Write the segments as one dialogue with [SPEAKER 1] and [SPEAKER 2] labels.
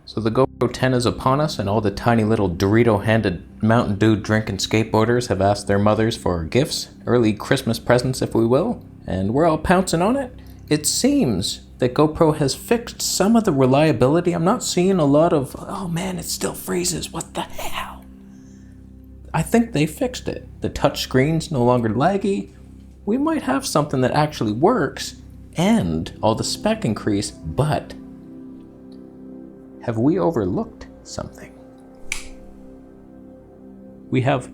[SPEAKER 1] So the GoPro 10 is upon us, and all the tiny little Dorito-handed Mountain Dew drinking skateboarders have asked their mothers for gifts, early Christmas presents if we will, and we're all pouncing on it. It seems that GoPro has fixed some of the reliability. I'm not seeing a lot of, oh man, it still freezes, what the hell? I think they fixed it. The touch screen's no longer laggy. We might have something that actually works, and all the spec increase, but have we overlooked something? We have.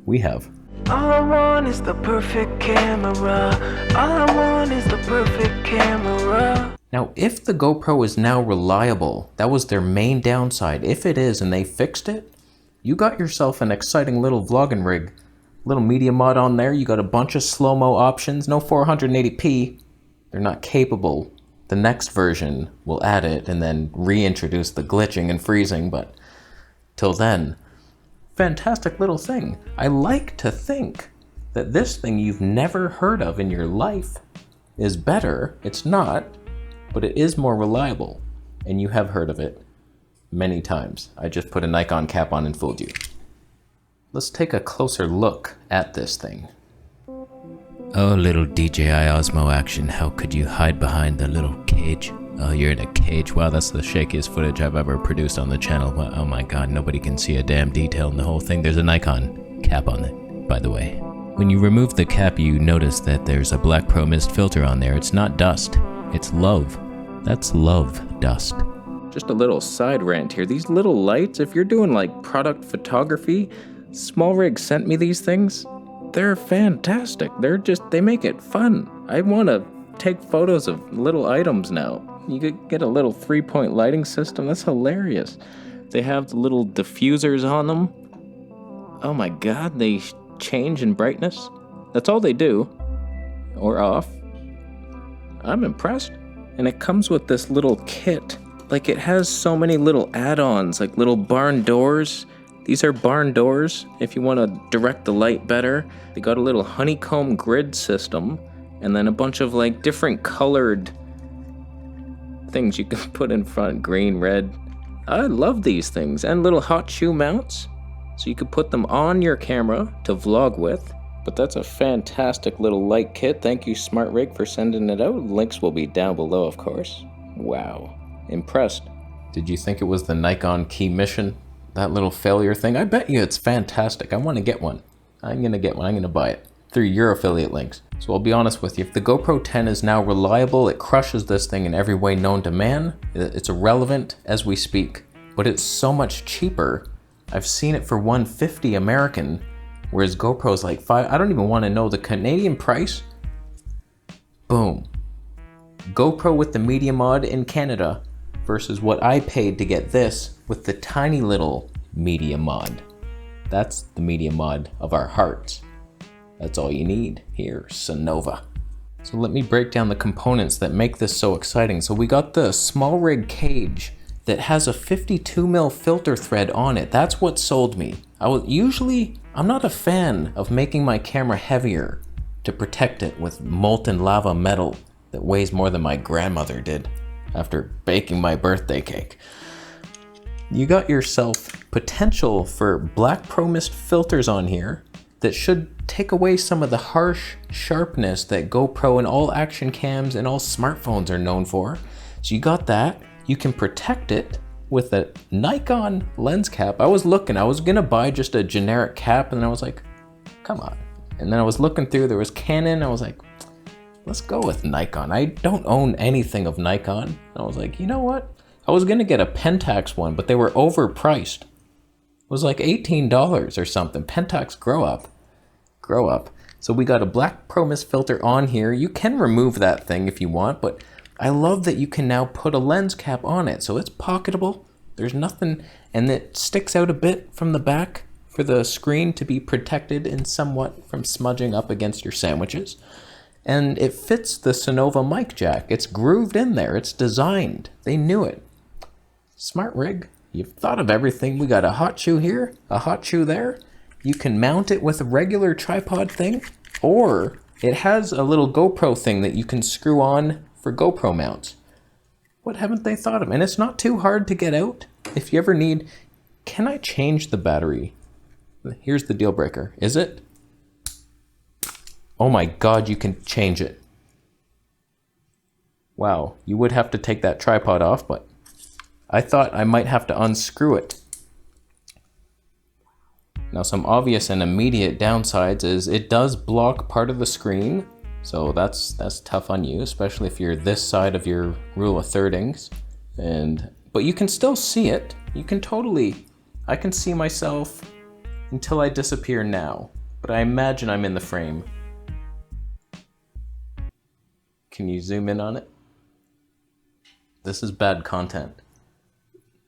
[SPEAKER 2] All I want is the perfect camera. All I want is the perfect camera.
[SPEAKER 1] Now, if the GoPro is now reliable, that was their main downside. If it is and they fixed it, you got yourself an exciting little vlogging rig. Little media mod on there. You got a bunch of slow-mo options. No 480p. They're not capable. The next version will add it and then reintroduce the glitching and freezing, but till then, fantastic little thing. I like to think that this thing you've never heard of in your life is better. It's not, but it is more reliable, and you have heard of it many times. I just put a Nikon cap on and fooled you. Let's take a closer look at this thing. Oh, little DJI Osmo Action, how could you hide behind the little cage? Oh, you're in a cage? Wow, that's the shakiest footage I've ever produced on the channel. Oh my god, nobody can see a damn detail in the whole thing. There's a Nikon cap on it, by the way. When you remove the cap, you notice that there's a black pro mist filter on there. It's not dust, it's love. That's love dust. Just a little side rant here. These little lights, if you're doing like product photography, SmallRig sent me these things. They're fantastic. They make it fun. I want to take photos of little items now. You could get a little 3-point lighting system. That's hilarious. They have the little diffusers on them. Oh my god, they change in brightness. That's all they do. Or off. I'm impressed. And it comes with this little kit. Like, it has so many little add-ons, like little barn doors. These are barn doors if you want to direct the light better. They got a little honeycomb grid system, and then a bunch of like different colored things you can put in front, green, red. I love these things. And little hot shoe mounts, so you could put them on your camera to vlog with. But that's a fantastic little light kit. Thank you, SmallRig, for sending it out. Links will be down below, of course. Wow, impressed. Did you think it was the Nikon key mission? That little failure thing? I bet you it's fantastic. I want to get one. I'm going to get one. I'm going to buy it through your affiliate links. So I'll be honest with you. If the GoPro 10 is now reliable, it crushes this thing in every way known to man. It's irrelevant as we speak, but it's so much cheaper. I've seen it for $150 American, whereas GoPro's like $5. I don't even want to know the Canadian price. Boom. GoPro with the media mod in Canada versus what I paid to get this with the tiny little media mod. That's the media mod of our hearts. That's all you need here, Sonova. So let me break down the components that make this so exciting. So we got the SmallRig cage that has a 52mm filter thread on it. That's what sold me. I'm not a fan of making my camera heavier to protect it with molten lava metal that weighs more than my grandmother did after baking my birthday cake. You got yourself potential for black pro mist filters on here that should take away some of the harsh sharpness that GoPro and all action cams and all smartphones are known for. So you got that. You can protect it with a Nikon lens cap. I was gonna buy just a generic cap, and then I was like, come on. And then I was looking through, there was Canon, I was like, let's go with Nikon. I don't own anything of Nikon. And I was like, you know what? I was gonna get a Pentax one, but they were overpriced. It was like $18 or something. Pentax, grow up. Grow up. So we got a black pro mist filter on here. You can remove that thing if you want, but I love that you can now put a lens cap on it. So it's pocketable. There's nothing, and it sticks out a bit from the back for the screen to be protected and somewhat from smudging up against your sandwiches. And it fits the Sonova mic jack. It's grooved in there. It's designed. They knew it. SmallRig, you've thought of everything. We got a hot shoe here, a hot shoe there. You can mount it with a regular tripod thing, or it has a little GoPro thing that you can screw on for GoPro mounts. What haven't they thought of? And it's not too hard to get out. If you ever need, can I change the battery? Here's the deal breaker. Is it? Oh my God, you can change it. Wow, you would have to take that tripod off, but I thought I might have to unscrew it. Now, some obvious and immediate downsides is it does block part of the screen, so that's tough on you, especially if you're this side of your rule of thirdings. But you can still see it. You can totally, I can see myself until I disappear now, but I imagine I'm in the frame. Can you zoom in on it? This is bad content.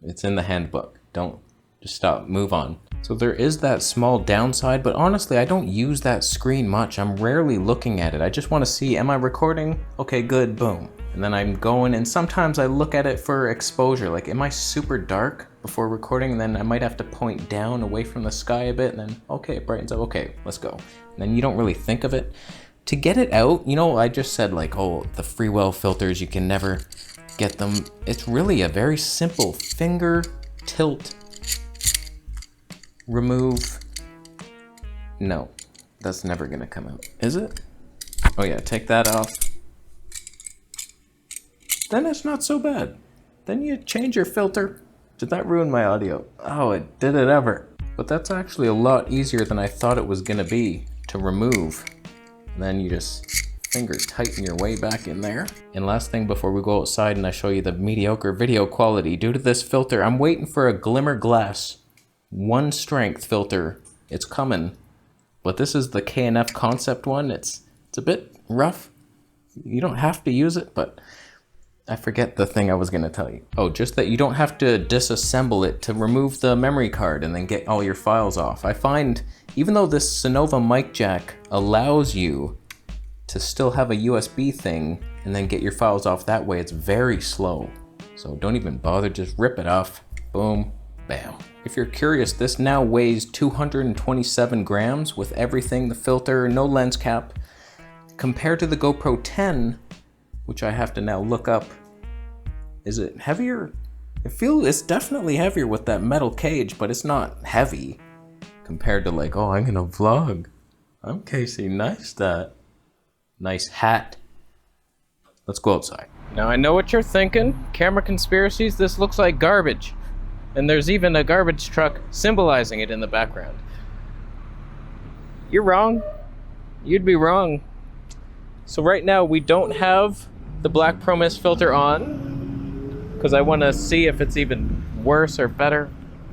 [SPEAKER 1] It's in the handbook. Don't, just stop, move on. So there is that small downside, but honestly, I don't use that screen much. I'm rarely looking at it. I just want to see, am I recording? Okay, good, boom. And then I'm going, and sometimes I look at it for exposure. Like, am I super dark before recording? And then I might have to point down away from the sky a bit, and then, okay, it brightens up, okay, let's go. And then you don't really think of it. To get it out, you know, I just said like, oh, the freewell filters, you can never get them. It's really a very simple finger tilt, remove. No, that's never gonna come out, is it? Oh yeah, take that off. Then it's not so bad. Then you change your filter. Did that ruin my audio? Oh, it did it ever. But that's actually a lot easier than I thought it was gonna be to remove. And then you just finger tighten your way back in there. And last thing before we go outside and I show you the mediocre video quality, due to this filter, I'm waiting for a glimmer glass 1 strength filter. It's coming, but this is the K&F concept one. It's a bit rough. You don't have to use it, but I forget the thing I was gonna tell you. Oh, just that you don't have to disassemble it to remove the memory card and then get all your files off. I find, even though this Sonova mic jack allows you to still have a USB thing and then get your files off that way, it's very slow. So don't even bother, just rip it off. Boom, bam. If you're curious, this now weighs 227 grams with everything, the filter, no lens cap. Compared to the GoPro 10, which I have to now look up, is it heavier? It's definitely heavier with that metal cage, but it's not heavy compared to like, oh, I'm gonna vlog. I'm Casey Neistat. Nice hat. Let's go outside. Now I know what you're thinking. Camera conspiracies, this looks like garbage. And there's even a garbage truck symbolizing it in the background. You're wrong. You'd be wrong. So right now we don't have the Black Pro Mist filter on because I want to see if it's even worse or better.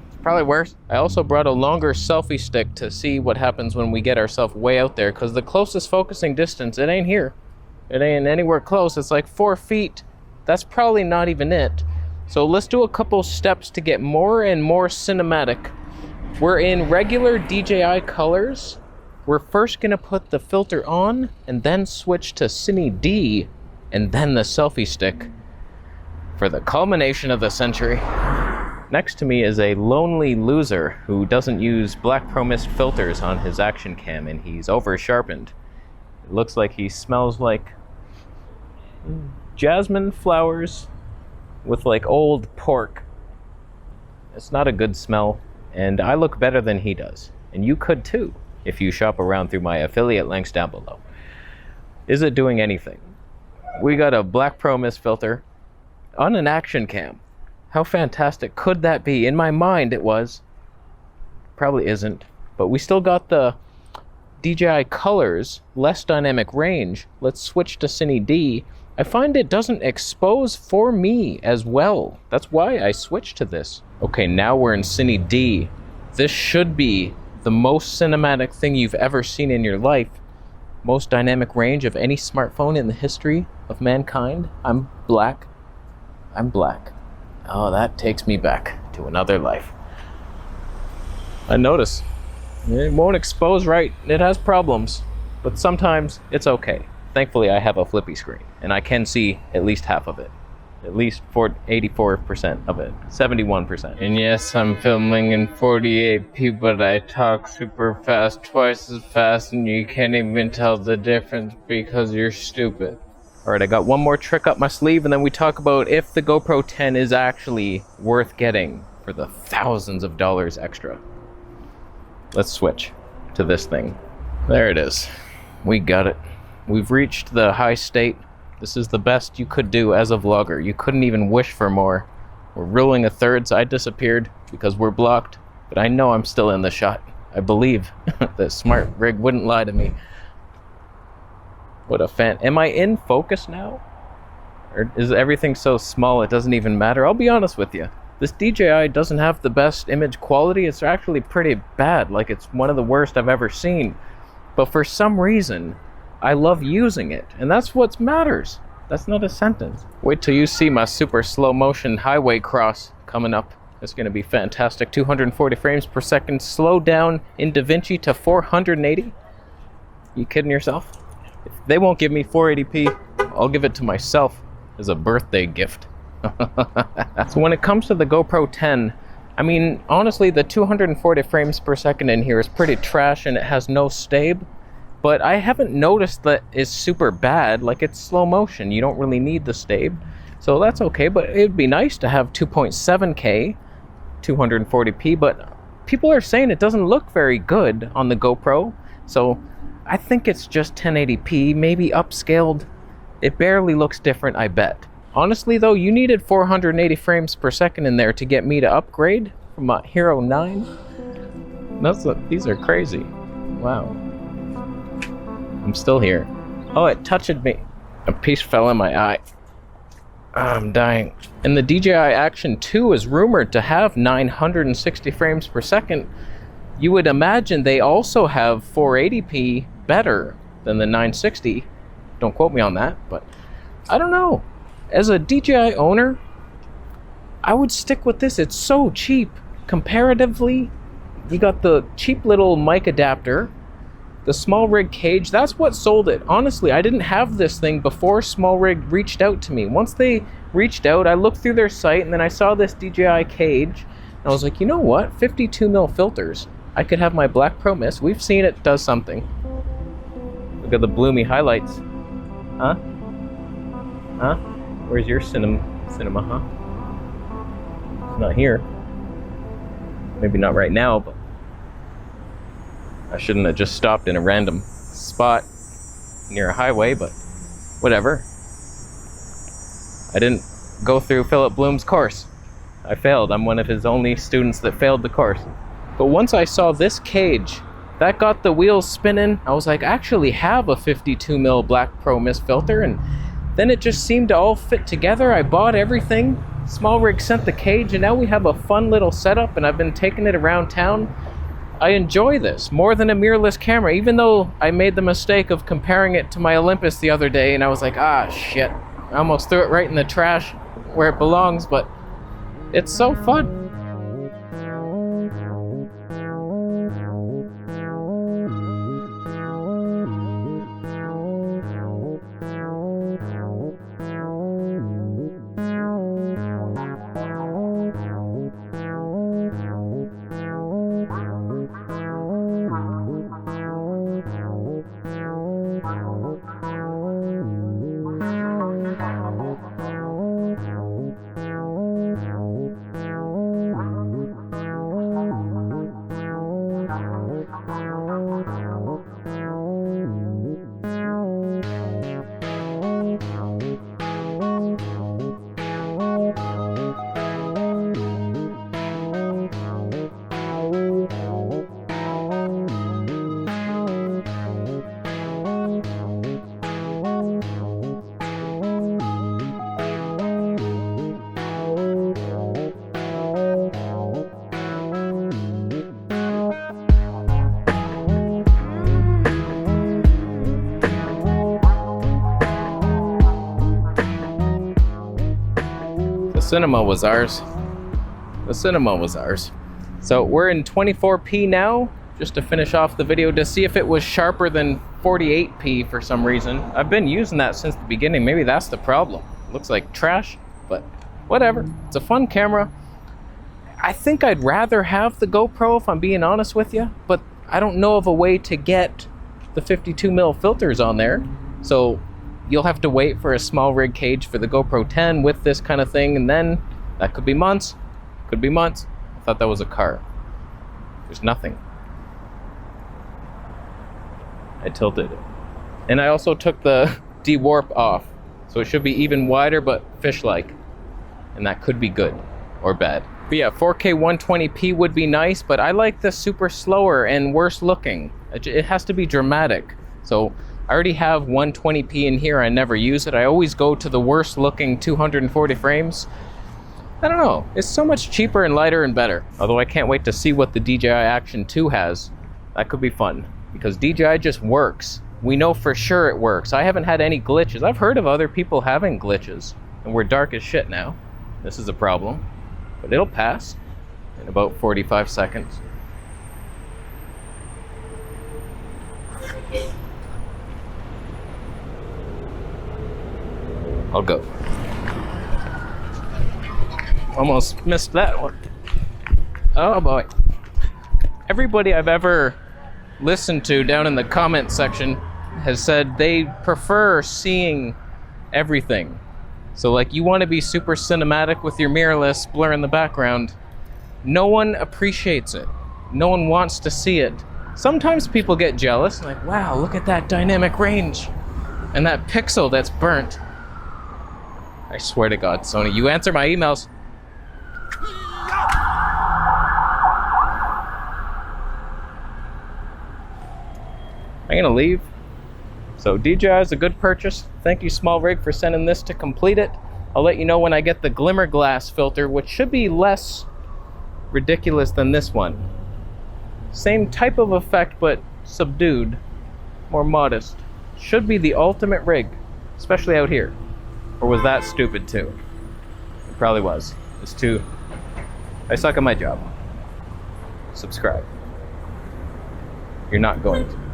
[SPEAKER 1] It's probably worse. I also brought a longer selfie stick to see what happens when we get ourselves way out there, because the closest focusing distance, it ain't here. It ain't anywhere close. It's like 4 feet. That's probably not even it. So let's do a couple steps to get more and more cinematic. We're in regular DJI colors. We're first gonna put the filter on and then switch to Cine D and then the selfie stick for the culmination of the century. Next to me is a lonely loser who doesn't use Black Pro Mist filters on his action cam, and he's over sharpened. It looks like he smells like jasmine flowers with like old pork. It's not a good smell, and I look better than he does. And you could too, if you shop around through my affiliate links down below. Is it doing anything? We got a Black Pro Mist filter on an action cam. How fantastic could that be? In my mind it was. Probably isn't, but we still got the DJI colors, less dynamic range. Let's switch to Cine D. I find it doesn't expose for me as well. That's why I switched to this. Okay, now we're in Cine D. This should be the most cinematic thing you've ever seen in your life. Most dynamic range of any smartphone in the history of mankind. I'm black. Oh, that takes me back to another life. I notice it won't expose right. It has problems, but sometimes it's okay. Thankfully, I have a flippy screen, and I can see at least half of it. At least 84% of it. 71%. And yes, I'm filming in 48p, but I talk super fast, twice as fast, and you can't even tell the difference because you're stupid. All right, I got one more trick up my sleeve, and then we talk about if the GoPro 10 is actually worth getting for the thousands of dollars extra. Let's switch to this thing. There it is. We got it. We've reached the high state. This is the best you could do as a vlogger. You couldn't even wish for more. We're rolling a thirds. I disappeared because we're blocked, but I know I'm still in the shot. I believe that SmallRig wouldn't lie to me. What a fan. Am I in focus now? Or is everything so small it doesn't even matter? I'll be honest with you. This DJI doesn't have the best image quality. It's actually pretty bad. Like, it's one of the worst I've ever seen. But for some reason, I love using it. And that's what matters. That's not a sentence. Wait till you see my super slow motion highway cross coming up. It's going to be fantastic. 240 frames per second. Slow down in DaVinci to 480. You kidding yourself? If they won't give me 480p, I'll give it to myself as a birthday gift. So when it comes to the GoPro 10, I mean, honestly, the 240 frames per second in here is pretty trash and it has no stabe. But I haven't noticed that it's super bad. Like, it's slow motion. You don't really need the stabe. So that's okay, but it'd be nice to have 2.7K, 240p, but people are saying it doesn't look very good on the GoPro. So I think it's just 1080p, maybe upscaled. It barely looks different, I bet. Honestly though, you needed 480 frames per second in there to get me to upgrade from a Hero 9. These are crazy. Wow. I'm still here. Oh, it touched me. A piece fell in my eye. I'm dying. And the DJI Action 2 is rumored to have 960 frames per second. You would imagine they also have 480p better than the 960. Don't quote me on that, but I don't know. As a DJI owner, I would stick with this. It's so cheap comparatively. You got the cheap little mic adapter, the SmallRig cage. That's what sold it. Honestly, I didn't have this thing before SmallRig reached out to me. Once they reached out, I looked through their site and then I saw this DJI cage and I was like, you know what? 52mm filters. I could have my Black Pro Mist. We've seen it does something. Look at the bloomy highlights. Huh? Huh? Where's your cinema, huh? It's not here. Maybe not right now, but I shouldn't have just stopped in a random spot near a highway, but whatever. I didn't go through Philip Bloom's course. I failed. I'm one of his only students that failed the course. But once I saw this cage, that got the wheels spinning. I was like, I actually have a 52mm Black Pro Mist filter, and then it just seemed to all fit together. I bought everything. SmallRig sent the cage, and now we have a fun little setup, and I've been taking it around town. I enjoy this more than a mirrorless camera, even though I made the mistake of comparing it to my Olympus the other day, and I was like, ah, shit. I almost threw it right in the trash where it belongs, but it's so fun. Cinema was ours. The cinema was ours. So we're in 24p now, just to finish off the video, to see if it was sharper than 48p for some reason. I've been using that since the beginning. Maybe that's the problem. Looks like trash, but whatever. It's a fun camera. I think I'd rather have the GoPro if I'm being honest with you, but I don't know of a way to get the 52mm filters on there. So you'll have to wait for a SmallRig cage for the GoPro 10 with this kind of thing, and then that could be months. Could be months. I thought that was a car. There's nothing. I tilted it. And I also took the de-warp off, so it should be even wider but fish-like. And that could be good or bad. But yeah, 4K 120p would be nice, but I like the super slower and worse looking. It has to be dramatic. So I already have 120p in here. I never use it. I always go to the worst looking 240 frames. I don't know. It's so much cheaper and lighter and better. Although I can't wait to see what the DJI Action 2 has. That could be fun, because DJI just works. We know for sure it works. I haven't had any glitches. I've heard of other people having glitches, and we're dark as shit now. This is a problem, but it'll pass in about 45 seconds. I'll go. Almost missed that one. Oh boy. Everybody I've ever listened to down in the comment section has said they prefer seeing everything. So like, you want to be super cinematic with your mirrorless blur in the background. No one appreciates it. No one wants to see it. Sometimes people get jealous, like, wow, look at that dynamic range and that pixel that's burnt. I swear to God, Sony, you answer my emails. I'm gonna leave. So DJI is a good purchase. Thank you, SmallRig, for sending this to complete it. I'll let you know when I get the glimmer glass filter, which should be less ridiculous than this one. Same type of effect, but subdued, more modest. Should be the ultimate rig, especially out here. Or was that stupid too? It probably was. It's too... I suck at my job. Subscribe. You're not going to.